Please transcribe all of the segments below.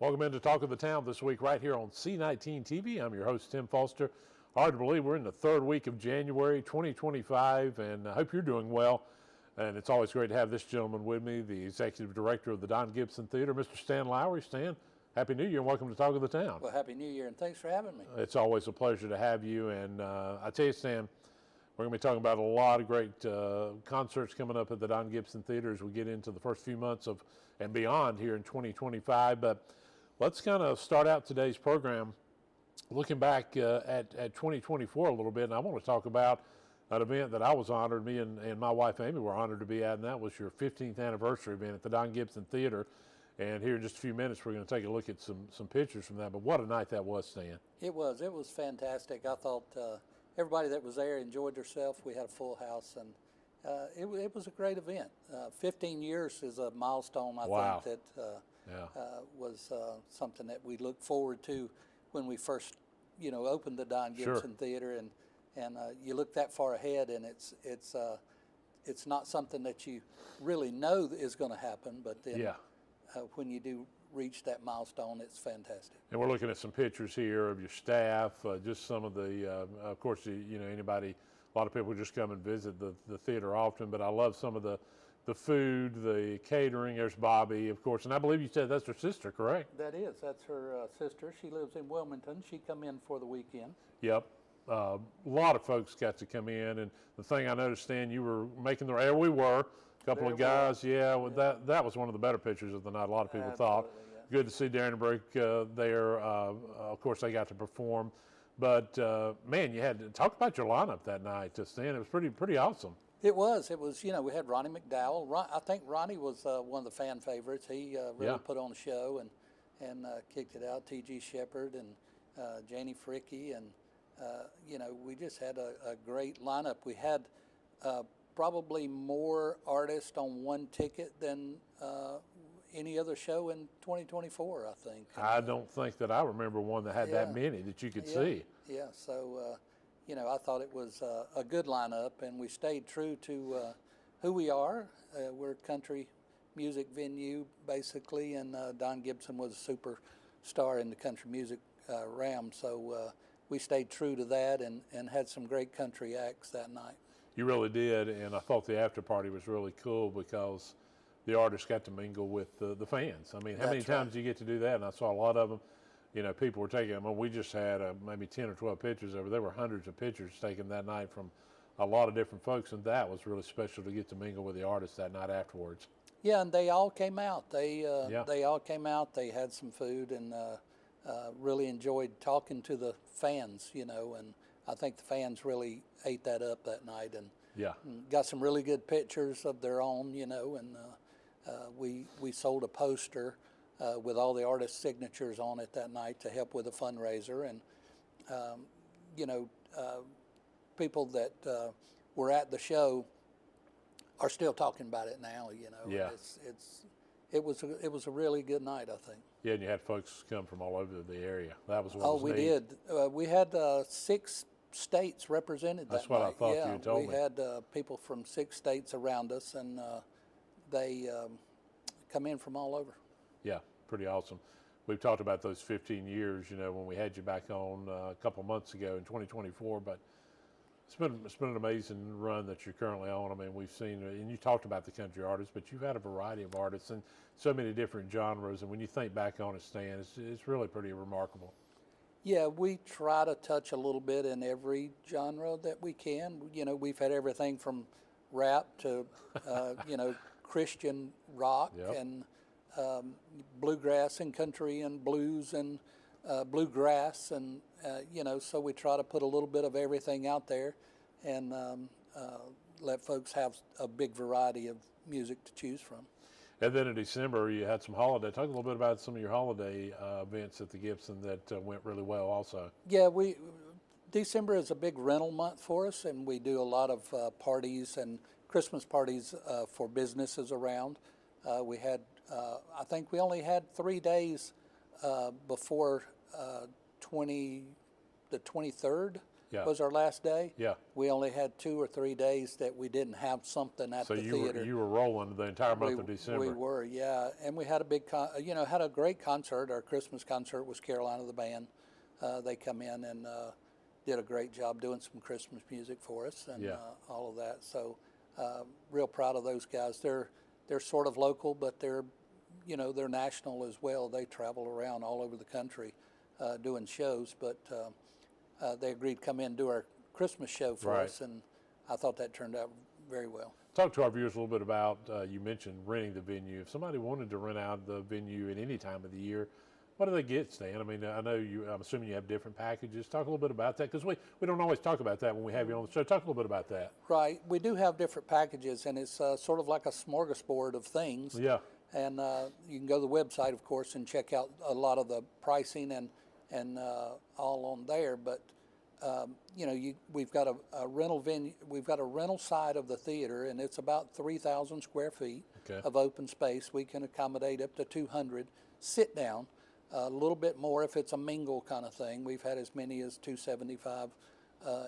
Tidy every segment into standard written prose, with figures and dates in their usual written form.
Welcome into Talk of the Town this week right here on C19 TV. I'm your host, Tim Foster. Hard to believe we're in the third week of January 2025, and I hope you're doing well. And it's always great to have this gentleman with me, the Executive Director of the Don Gibson Theater, Mr. Stan Lowry. Stan, Happy New Year and welcome to Talk of the Town. Well, Happy New Year and thanks for having me. It's always a pleasure to have you. And I tell you, Stan, we're going to be talking about a lot of great concerts coming up at the Don Gibson Theater as we get into the first few months of and beyond here in 2025. But let's kind of start out today's program looking back at 2024 a little bit, and I want to talk about an event that I was honored, me and my wife Amy were honored to be at, and that was your 15th anniversary event at the Don Gibson Theater. And here in just a few minutes, we're going to take a look at some pictures from that. But what a night that was, Stan. It was fantastic. I thought everybody that was there enjoyed themselves. We had a full house, and it was a great event. 15 years is a milestone, I think, that was something that we look forward to when we first, opened the Don Gibson Theater, and you look that far ahead, and it's not something that you really know is going to happen, but then when you do reach that milestone, it's fantastic. And we're looking at some pictures here of your staff, just some of the, of course, anybody, a lot of people just come and visit the theater often, but I love some of the food, the catering. There's Bobby, of course, and I believe you said that's her sister, correct? That's her sister. She lives in Wilmington. She come in for the weekend. Yep. A lot of folks got to come in, and the thing I noticed, Stan, you were making the air. We were a couple of guys. That was one of the better pictures of the night. A lot of people thought. Yeah. Good to see Darren and Brake there. Of course, they got to perform, but man, you had to talk about your lineup that night, Stan. It was pretty awesome. It was. We had Ronnie McDowell. I think Ronnie was one of the fan favorites. He really put on a show and kicked it out. T.G. Shepherd and Janie Fricke, and we just had a great lineup. We had probably more artists on one ticket than any other show in 2024, I think. I don't think that I remember one that had that many that you could see. Yeah, so I thought it was a good lineup, and we stayed true to who we are. We're a country music venue, basically, and Don Gibson was a superstar in the country music realm, so we stayed true to that and had some great country acts that night. You really did, and I thought the after party was really cool because the artists got to mingle with the fans. I mean, how many times do you get to do that? And I saw a lot of them. People were taking them. We just had maybe 10 or 12 pictures over. There were hundreds of pictures taken that night from a lot of different folks, and that was really special to get to mingle with the artists that night afterwards. Yeah, and they all came out. They all came out. They had some food and really enjoyed talking to the fans, and I think the fans really ate that up that night and got some really good pictures of their own, and we sold a poster with all the artists' signatures on it that night to help with a fundraiser. And, people that were at the show are still talking about it now, Yeah. It was a really good night, I think. Yeah, and you had folks come from all over the area. That was what was we neat. did. We had 6 states represented that night. That's what I thought you had told me. We had people from 6 states around us, and they come in from all over. Yeah, pretty awesome. We've talked about those 15 years, when we had you back on a couple months ago in 2024, but it's been an amazing run that you're currently on. I mean, we've seen, and you talked about the country artists, but you've had a variety of artists and so many different genres, and when you think back on it, Stan, it's really pretty remarkable. Yeah, we try to touch a little bit in every genre that we can. We've had everything from rap to, Christian rock and bluegrass and country and blues and bluegrass, and so we try to put a little bit of everything out there and let folks have a big variety of music to choose from. And then in December, you had some holiday. Talk a little bit about some of your holiday events at the Gibson that went really well also. Yeah, December is a big rental month for us, and we do a lot of parties and Christmas parties for businesses around. We had, I think we only had 3 days before the 23rd Yeah. was our last day. Yeah. We only had 2 or 3 days that we didn't have something at So the you theater. you were rolling the entire month of December. We were, yeah, and we had a big, had a great concert. Our Christmas concert was Carolina the band. They come in and did a great job doing some Christmas music for us and Yeah. all of that. So, real proud of those guys. They're sort of local, but they're national as well. They travel around all over the country doing shows, but they agreed to come in and do our Christmas show for Right. us, and I thought that turned out very well. Talk to our viewers a little bit about, you mentioned renting the venue. If somebody wanted to rent out the venue at any time of the year, what do they get, Stan? I mean, I'm assuming you have different packages. Talk a little bit about that, because we don't always talk about that when we have you on the show. Talk a little bit about that. Right. We do have different packages, and it's sort of like a smorgasbord of things. Yeah. And you can go to the website, of course, and check out a lot of the pricing and all on there. But we've got a rental venue. We've got a rental side of the theater, and it's about 3,000 square feet Okay. of open space. We can accommodate up to 200 sit down. A little bit more if it's a mingle kind of thing. We've had as many as 275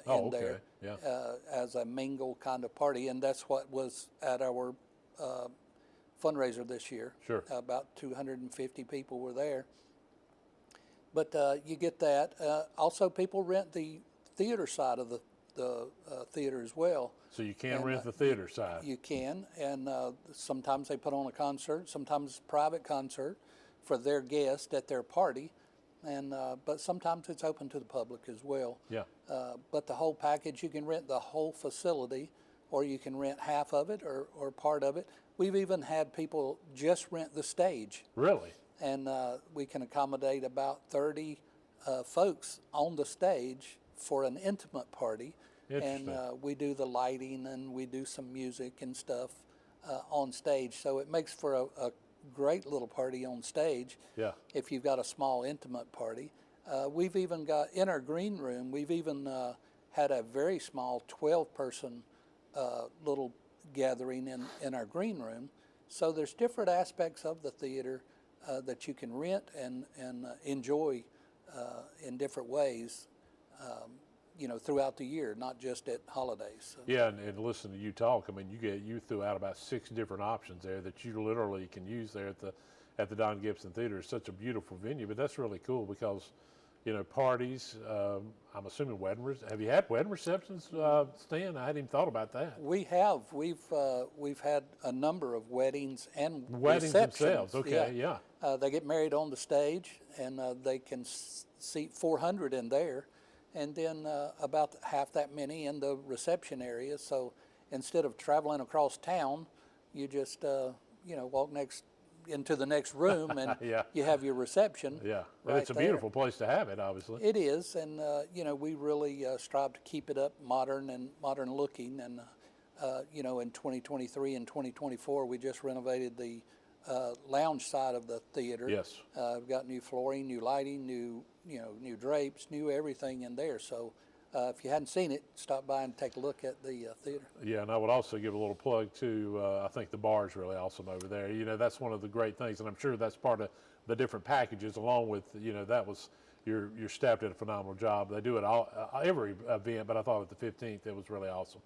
in there Yeah. as a mingle kind of party, and that's what was at our fundraiser this year. Sure. About 250 people were there. But you get that. Also, people rent the theater side of the theater as well. So you can And, rent the theater side. You can, and sometimes they put on a concert, sometimes private concert for their guest at their party, and but sometimes it's open to the public as well. Yeah. But the whole package, you can rent the whole facility, or you can rent half of it or part of it. We've even had people just rent the stage, Really? and we can accommodate about 30 folks on the stage for an intimate party. And Interesting. we do the lighting and we do some music and stuff on stage. So it makes for a great little party on stage. Yeah. If you've got a small intimate party. We've even got, in our green room, we've even had a very small 12-person little gathering in our green room. So there's different aspects of the theater that you can rent and enjoy in different ways, throughout the year, not just at holidays. So. Yeah, and listen to you talk. I mean, you threw out about 6 different options there that you literally can use there at the Don Gibson Theater. It's such a beautiful venue, but that's really cool because, parties. I'm assuming wedding. Have you had wedding receptions, Stan? I hadn't even thought about that. We have. We've had a number of weddings and Weddings receptions. themselves. Okay, yeah. They get married on the stage, and they can seat 400 in there, and then about half that many in the reception area. So instead of traveling across town, you just walk into the next room and Yeah. you have your reception. Yeah, right it's a there. beautiful place to have it, obviously. It is, and we really strive to keep it up modern looking. And in 2023 and 2024, we just renovated the lounge side of the theater. Yes. We've got new flooring, new lighting, new drapes, new everything in there. So if you hadn't seen it, stop by and take a look at the theater. Yeah, and I would also give a little plug to, I think the bar is really awesome over there. That's one of the great things, and I'm sure that's part of the different packages, along with, that was, your staff did a phenomenal job. They do it every event, but I thought at the 15th, it was really awesome.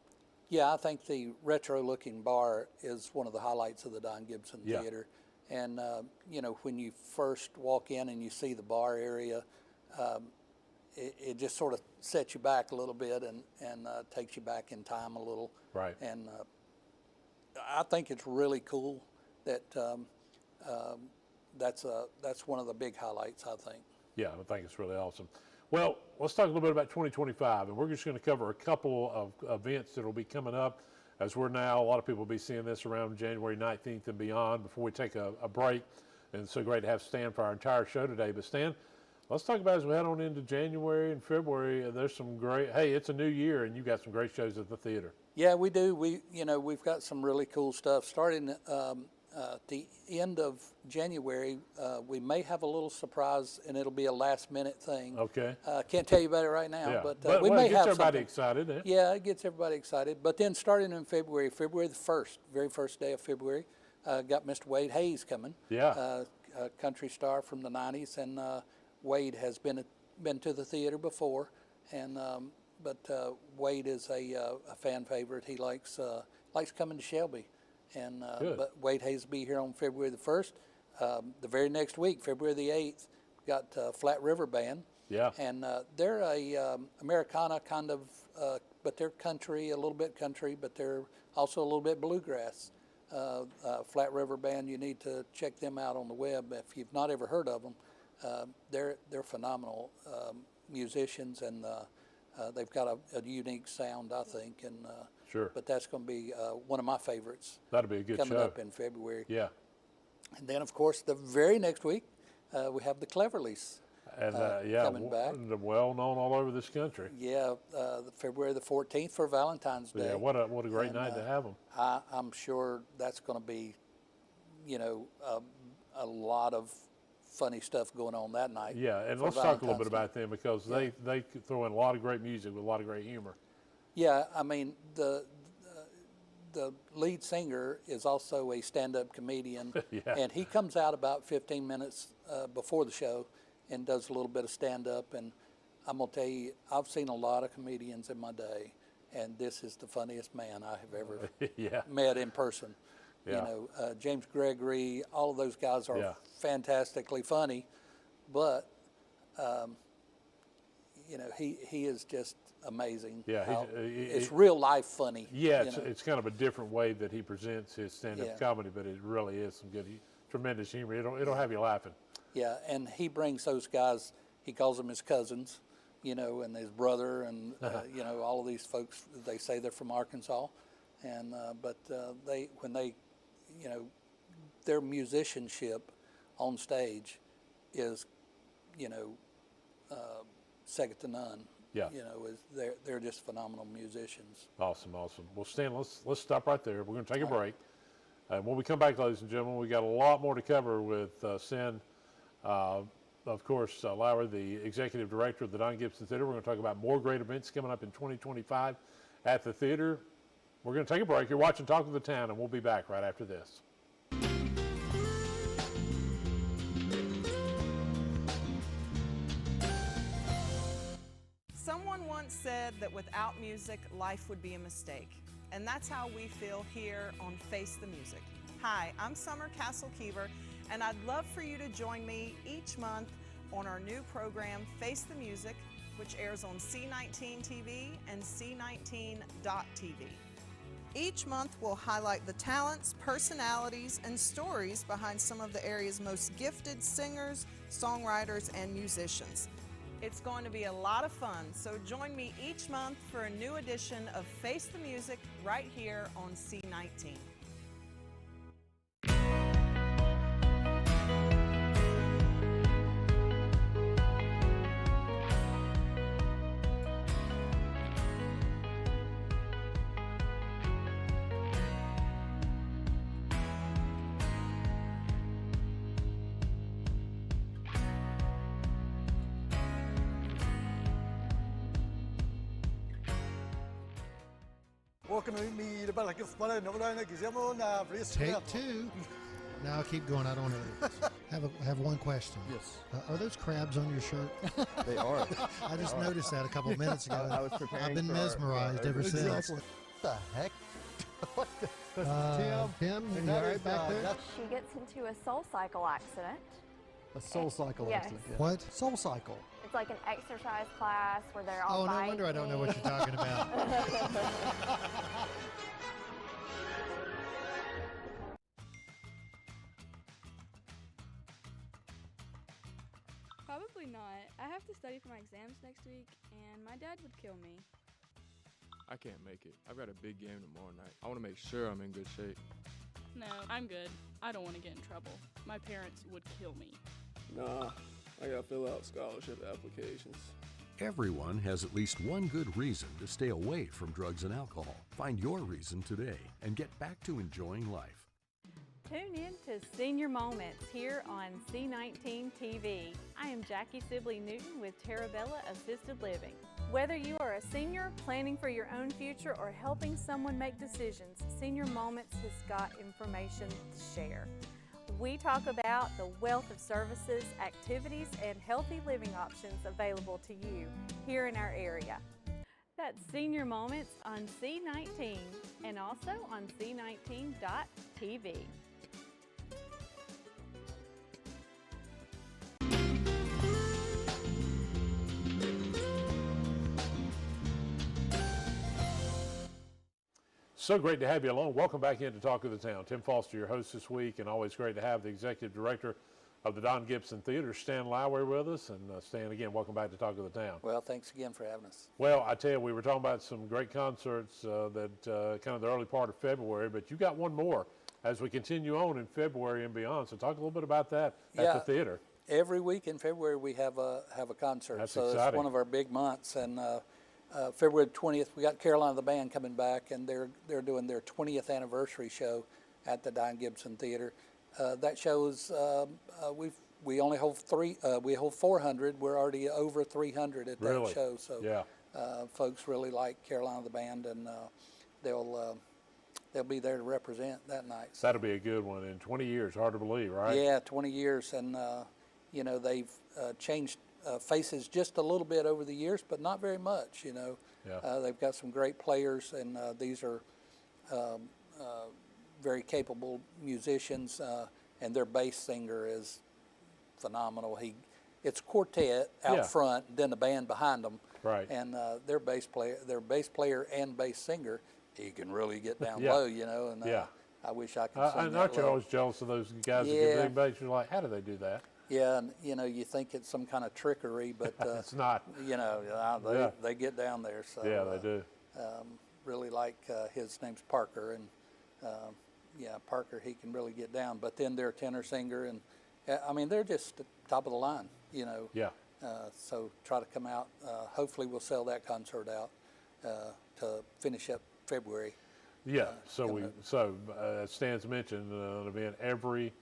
Yeah, I think the retro-looking bar is one of the highlights of the Don Gibson Yeah. Theater. And, when you first walk in and you see the bar area, it just sort of sets you back a little bit and takes you back in time a little. Right. And I think it's really cool that that's one of the big highlights, I think. Yeah, I think it's really awesome. Well, let's talk a little bit about 2025, and we're just going to cover a couple of events that will be coming up. As we're now, a lot of people will be seeing this around January 19th and beyond before we take a break. And it's so great to have Stan for our entire show today. But Stan, let's talk about as we head on into January and February. There's some great, hey, it's a new year, and you've got some great shows at the theater. Yeah, we do. We've got some really cool stuff. Starting at the end of January, we may have a little surprise, and it'll be a last-minute thing. Okay. Can't tell you about it right now, Yeah. but we may it gets have everybody something. excited. Eh? Yeah, it gets everybody excited. But then starting in February the 1st, very first day of February, got Mr. Wade Hayes coming. Yeah. A country star from the 90s, and Wade has been to the theater before, and Wade is a fan favorite. He likes coming to Shelby, and but Wade Hayes will be here on February the 1st. The very next week, February the 8th, we got Flat River Band. Yeah. And they're a Americana kind of, but they're country, a little bit country, but they're also a little bit bluegrass. Flat River Band, you need to check them out on the web if you've not ever heard of them. They're phenomenal musicians, and they've got a unique sound, I think. And sure. But that's going to be one of my favorites. That'll be a good coming show. up in February. Yeah. And then, of course, the very next week, we have the Cleverleys. And coming back. Well known all over this country. Yeah, February the 14th for Valentine's Day. Yeah, what a great night to have them. I'm sure that's going to be, a lot of funny stuff going on that night. Yeah, and let's talk a little bit about them, because they throw in a lot of great music with a lot of great humor. Yeah, I mean, the lead singer is also a stand-up comedian, Yeah. and he comes out about 15 minutes before the show and does a little bit of stand-up. And I'm going to tell you, I've seen a lot of comedians in my day, and this is the funniest man I have ever Yeah. met in person. Yeah. James Gregory, all of those guys are Yeah. fantastically funny, but, he is just amazing. Yeah, it's real life funny. Yeah, it's kind of a different way that he presents his stand-up Yeah. comedy, but it really is some good, tremendous humor. It'll have you laughing. Yeah, and he brings those guys, he calls them his cousins, and his brother, and, all of these folks, they say they're from Arkansas. And, their musicianship on stage is, second to none. Yeah. They're just phenomenal musicians. Awesome. Well, Stan, let's stop right there. We're going to take a break. When we come back, ladies and gentlemen, we got a lot more to cover with Sin. Of course, Lauer, the executive director of the Don Gibson Theater. We're going to talk about more great events coming up in 2025 at the theater. We're going to take a break. You're watching Talk of the Town, and we'll be back right after this. Someone once said that without music, life would be a mistake. And that's how we feel here on Face the Music. Hi, I'm Summer Castle-Keever, and I'd love for you to join me each month on our new program, Face the Music, which airs on C19 TV and C19.TV. Each month we'll highlight the talents, personalities, and stories behind some of the area's most gifted singers, songwriters, and musicians. It's going to be a lot of fun, so join me each month for a new edition of Face the Music right here on C19. Take two. Now keep going. I don't know. Have one question. Yes. Are those crabs on your shirt? They are. I just noticed that a couple of minutes ago. I was preparing. I've been for mesmerized ever since. Exactly. What the heck? What the, Tim, you all right back there? She gets into a soul cycle accident. A soul cycle Yes. accident. Yeah. What? Soul cycle. It's like an exercise class where they're all Oh, no biking. wonder I don't know what you're talking about. Probably not. I have to study for my exams next week, and my dad would kill me. I can't make it. I've got a big game tomorrow night. I want to make sure I'm in good shape. No, I'm good. I don't want to get in trouble. My parents would kill me. Nah, I gotta fill out scholarship applications. Everyone has at least one good reason to stay away from drugs and alcohol. Find your reason today and get back to enjoying life. Tune in to Senior Moments here on C19 TV. I am Jackie Sibley Newton with Terabella Assisted Living. Whether you are a senior planning for your own future or helping someone make decisions, Senior Moments has got information to share. We talk about the wealth of services, activities, and healthy living options available to you here in our area. That's Senior Moments on C19 and also on C19.tv. So great to have you along. Welcome back into Talk of the Town. Tim Foster, your host this week, and always great to have the executive director of the Don Gibson Theater, Stan Lowry, with us. And Stan, again, welcome back to Talk of the Town. Well, thanks again for having us. Well, I tell you, we were talking about some great concerts that kind of the early part of February, but you got one more as we continue on in February and beyond. So talk a little bit about that at the theater. Every week in February we have a concert. That's so exciting. It's one of our big months. And February 20th, we got Carolina the Band coming back, and they're doing their 20th anniversary show at the Don Gibson Theater. That show is we only hold we hold 400. We're already over 300 at that show. So yeah. Folks really like Carolina the Band, and they'll be there to represent that night. So. That'll be a good one. In 20 years, hard to believe, right? Yeah, 20 years, and you know, they've changed faces just a little bit over the years, but not very much. You know, they've got some great players, and these are very capable musicians, and their bass singer is phenomenal. It's quartet out front, then the band behind them. Right. And their bass player and bass singer, he can really get down low, you know. And I wish I could sing that aren't you low. always jealous of those guys that can big bass? You're like, how do they do that? Yeah, and you know, you think it's some kind of trickery, but it's not. You know, they get down there. So yeah, they do. Really like his name's Parker, and Parker, he can really get down. But then their tenor singer, and I mean, they're just top of the line. You know. Yeah. So try to come out. Hopefully, we'll sell that concert out to finish up February. Yeah. As Stan's mentioned, an event every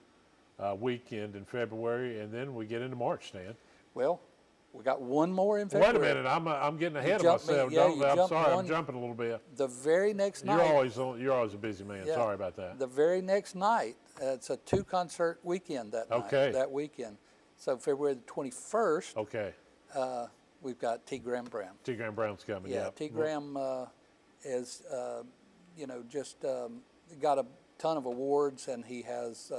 weekend in February, and then we get into March, Stan. Well, we got one more in February. Wait a minute, I'm getting ahead of myself. I'm sorry, I'm jumping a little bit. The very next night. You're always a busy man. Yeah, sorry about that. The very next night, it's a 2-concert weekend that night. That weekend. So February the 21st. Okay. We've got T. Graham Brown. T. Graham Brown's coming. Yeah. T. Graham is, you know, just got a ton of awards, and he has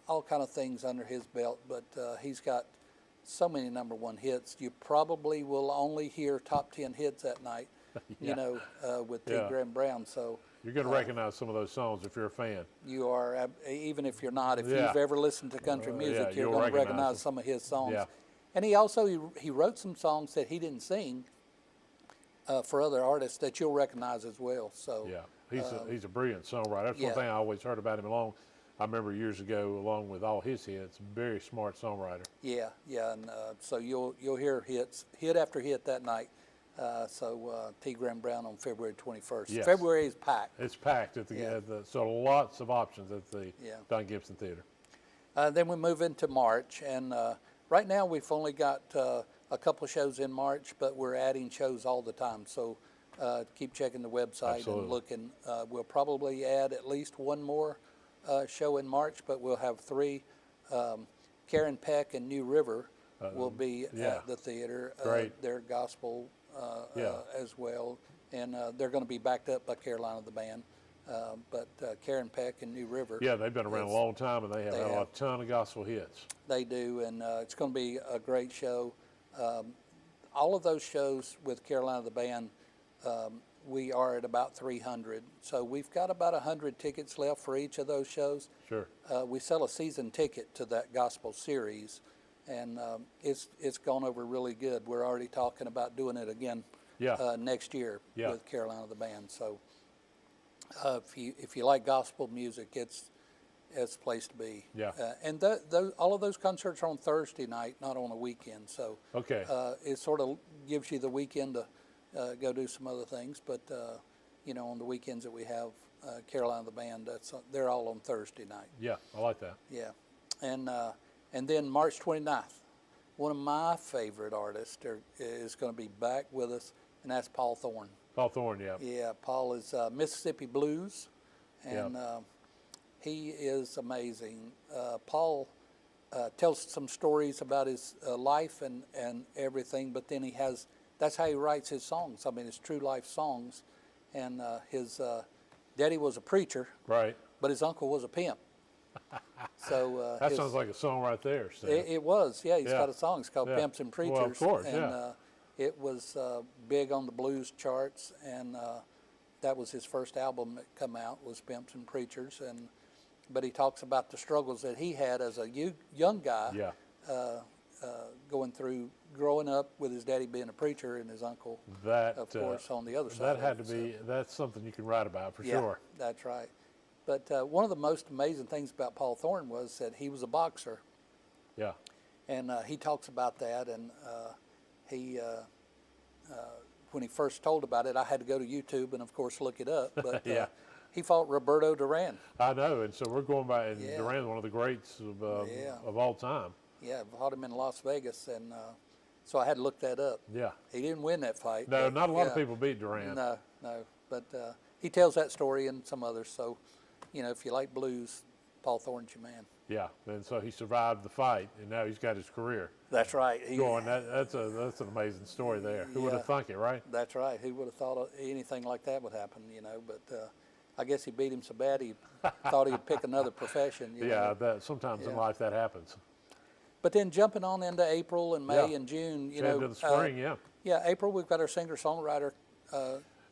all kind of things under his belt. But he's got so many #1 hits. You probably will only hear top 10 hits that night. You know, with T. Graham Brown. So. You're going to recognize some of those songs if you're a fan. You are, even if you're not. If you've ever listened to country music, you're going to recognize some of his songs. Yeah. And he also he wrote some songs that he didn't sing for other artists that you'll recognize as well. So he's a brilliant songwriter. That's one thing I always heard about him. I remember years ago, along with all his hits, very smart songwriter. Yeah, and so you'll hear hit after hit that night. T. Graham Brown on February 21st. Yes. February is packed. It's packed at so lots of options at the Don Gibson Theater. Then we move into March, and right now we've only got a couple of shows in March, but we're adding shows all the time. So keep checking the website and looking. We'll probably add at least one more show in March, but we'll have 3. Karen Peck and New River will be at the theater. They're gospel as well, and they're going to be backed up by Carolina the Band. But Karen Peck and New River. Yeah, they've been around a long time, and they have a ton of gospel hits. They do, and it's going to be a great show. All of those shows with Carolina the Band, we are at about 300. So we've got about 100 tickets left for each of those shows. Sure. We sell a season ticket to that gospel series, and it's gone over really good. We're already talking about doing it again next year with Carolina the Band. So if you like gospel music, it's the place to be. Yeah. And all of those concerts are on Thursday night, not on a weekend. So it sort of gives you the weekend to go do some other things. But you know, on the weekends that we have Carolina the Band, they're all on Thursday night. Yeah, I like that. Yeah, and then March 29th, one of my favorite artists is going to be back with us, and that's Paul Thorne. Paul Thorne, yeah. Yeah, Paul is Mississippi Blues, and he is amazing. Paul tells some stories about his life and everything, but then he has that's how he writes his songs. I mean, it's true life songs. And his daddy was a preacher, Right. but his uncle was a pimp. So That sounds like a song right there, Stan. it was, yeah. He's Yeah. got a song. It's called Yeah. Pimps and Preachers. Well, of course, and yeah. it was big on the blues charts, and that was his first album that come out was Pimps and Preachers. But he talks about the struggles that he had as a young guy, Yeah. going through growing up with his daddy being a preacher and his uncle, That, of course, on the other side. that of had it, to be, that's something you can write about for yeah, sure. that's right. But one of the most amazing things about Paul Thorne was that he was a boxer. Yeah. And he talks about that, and he, when he first told about it, I had to go to YouTube and, of course, look it up. But Yeah. he fought Roberto Duran. I know, and so we're going by, and Yeah. Duran's one of the greats Yeah. of all time. Yeah, fought him in Las Vegas, and so I had to look that up. Yeah. He didn't win that fight. No, but, not a lot of yeah. people beat Duran. No, but he tells that story and some others. So, if you like blues, Paul Thorne's your man. Yeah, and so he survived the fight, and now he's got his career That's right. going. That's an amazing story there. Who would have Yeah. thunk it, right? That's right. Who would have thought anything like that would happen? But I guess he beat him so bad he thought he'd pick another profession. Yeah, that sometimes in Yeah. life that happens. But then jumping on into April and May Yeah. and June, Into the spring, yeah. Yeah, April we've got our singer-songwriter.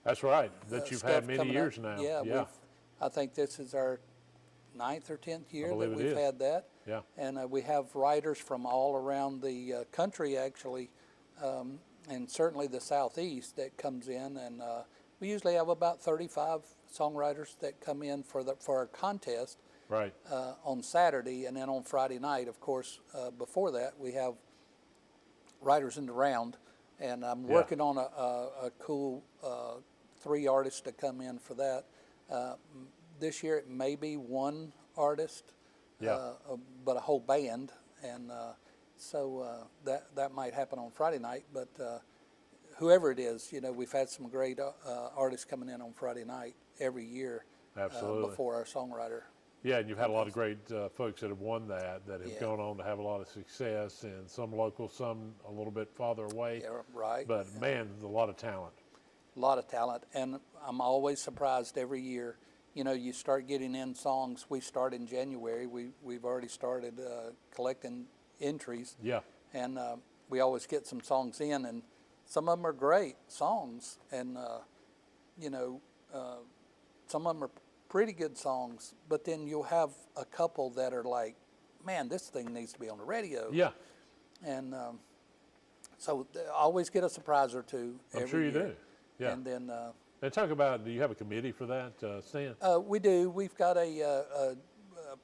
That's right. That you've stuff had many coming years up. now. Yeah. I think this is our 9th or 10th year believe that it we've is. had that. Yeah. And we have writers from all around the country, actually, and certainly the Southeast that comes in. And we usually have about 35 songwriters that come in for our contest Right. on Saturday. And then on Friday night, of course, before that, we have writers in the round. And I'm Yeah. working on a cool 3 artists to come in for that. This year it may be 1 artist, Yeah. but a whole band, and so that might happen on Friday night. But whoever it is, we've had some great artists coming in on Friday night every year. Absolutely. Before our songwriter. Yeah, and you've had a lot of great folks that have won that have Yeah. gone on to have a lot of success, and some local, some a little bit farther away. Yeah, right. But man, there's a lot of talent. A lot of talent, and I'm always surprised every year. You start getting in songs. We start in January. We've already started collecting entries. Yeah. And we always get some songs in, and some of them are great songs, and some of them are pretty good songs. But then you'll have a couple that are like, man, this thing needs to be on the radio. Yeah. And so I always get a surprise or two. I'm every sure you year. do. Yeah. And then And talk about, do you have a committee for that, Stan? we do. We've got a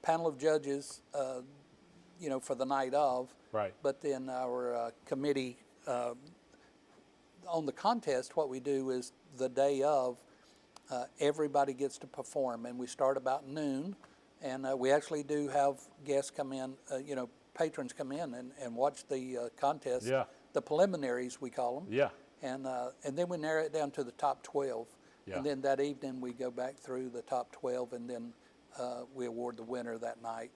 panel of judges, for the night of. Right. But then our committee on the contest, what we do is the day of, everybody gets to perform, and we start about noon, and we actually do have guests come in, patrons come in and watch the contest. Yeah. The preliminaries, we call them. Yeah. And then we narrow it down to the top 12. Yeah. And then that evening we go back through the top 12, and then we award the winner that night.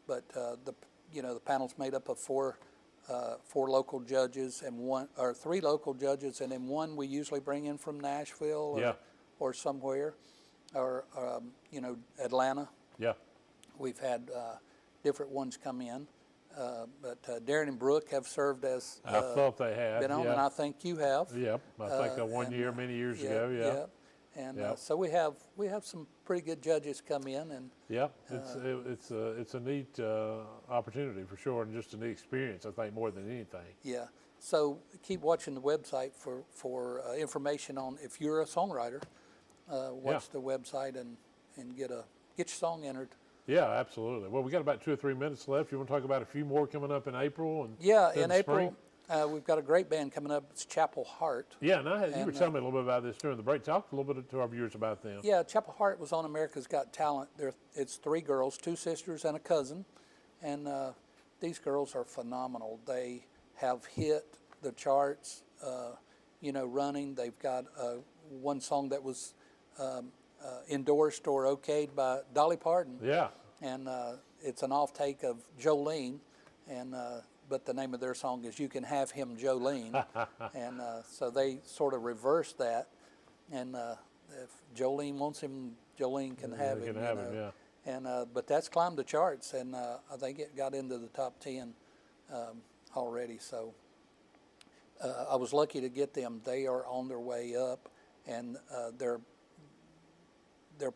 But the panel's made up of four local judges and 3 local judges, and then 1 we usually bring in from Nashville Yeah. or somewhere, or Atlanta. Yeah. We've had different ones come in. But Darren and Brooke have served as I thought they had. been on, yeah. and I think you have. Yep. I think one and, year, many years ago. Yeah. And Yeah. so we have some pretty good judges come in, and Yeah, it's a neat opportunity for sure, and just a neat experience, I think, more than anything. yeah. So keep watching the website for information on if you're a songwriter. Watch the website and get your song entered. Yeah, absolutely. Well, we got about 2 or 3 minutes left. You want to talk about a few more coming up in April? And Yeah, then in the spring? April we've got a great band coming up. It's Chapel Heart. Yeah, and you were and, telling me a little bit about this during the break. Talk a little bit to our viewers about them. Yeah, Chapel Heart was on America's Got Talent. It's 3 girls, 2 sisters and a cousin, and these girls are phenomenal. They have hit the charts, running. They've got one song that was endorsed or okayed by Dolly Parton. Yeah. And it's an off-take of Jolene, and but the name of their song is "You Can Have Him, Jolene," and so they sort of reversed that. And if Jolene wants him, Jolene can have him. Can have him, yeah. And but that's climbed the charts, and I think it got into the top 10 already. So I was lucky to get them. They are on their way up, and their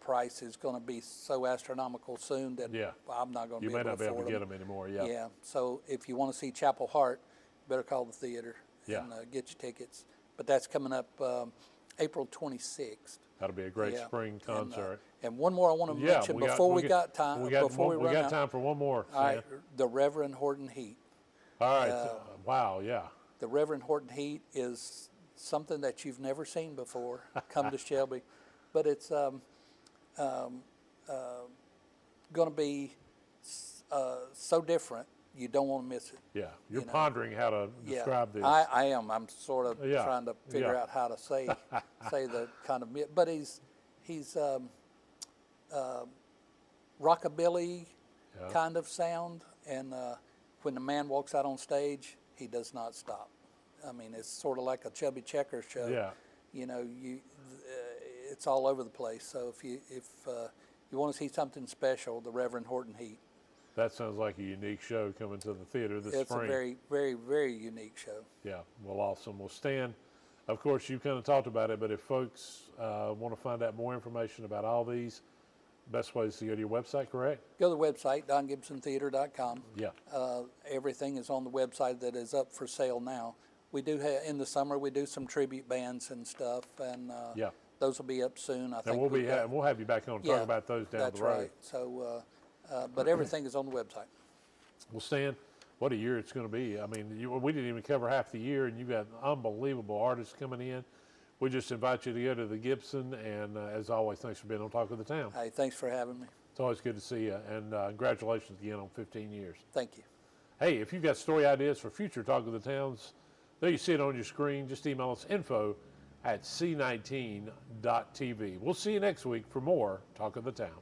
price is going to be so astronomical soon that I'm not going to You be may able not to be able afford to get them. them anymore. Yeah. Yeah. So if you want to see Chapel Hart, better call the theater Yeah. and get your tickets. But that's coming up April 26th. That'll be a great Yeah. spring concert. And one more I want to mention before we got time. We got run out. time for one more. All right, the Reverend Horton Heat. All right. Wow. Yeah. The Reverend Horton Heat is something that you've never seen before. Come to Shelby, but it's going to be so different. You don't want to miss it. Yeah. You're You know. pondering how to describe this. I am. I'm sort of Yeah. trying to figure Yeah. out how to say the kind of, but he's rockabilly Yeah. kind of sound, and when the man walks out on stage, he does not stop. I mean, it's sort of like a Chubby Checker show. Yeah. You know, it's all over the place. So if you want to see something special, the Reverend Horton Heat. That sounds like a unique show coming to the theater this It's spring. a very, very, very unique show. Yeah, well, awesome. Well, Stan, of course, you kind of talked about it, but if folks want to find out more information about all these, best way is to go to your website, correct? Go to the website, dongibsontheater.com. Yeah. Everything is on the website that is up for sale now. We do have, in the summer, we do some tribute bands and stuff, and Yeah. those will be up soon. I think And we've got- we'll have you back on to Yeah, talk about those down that's the road. right. So, but everything is on the website. Well, Stan, what a year it's going to be. I mean, we didn't even cover half the year, and you've got unbelievable artists coming in. We just invite you to go to the Gibson, and as always, thanks for being on Talk of the Town. Hey, thanks for having me. It's always good to see you, and congratulations again on 15 years. Thank you. Hey, if you've got story ideas for future Talk of the Towns, there you see it on your screen. Just email us info@c19.tv. We'll see you next week for more Talk of the Town.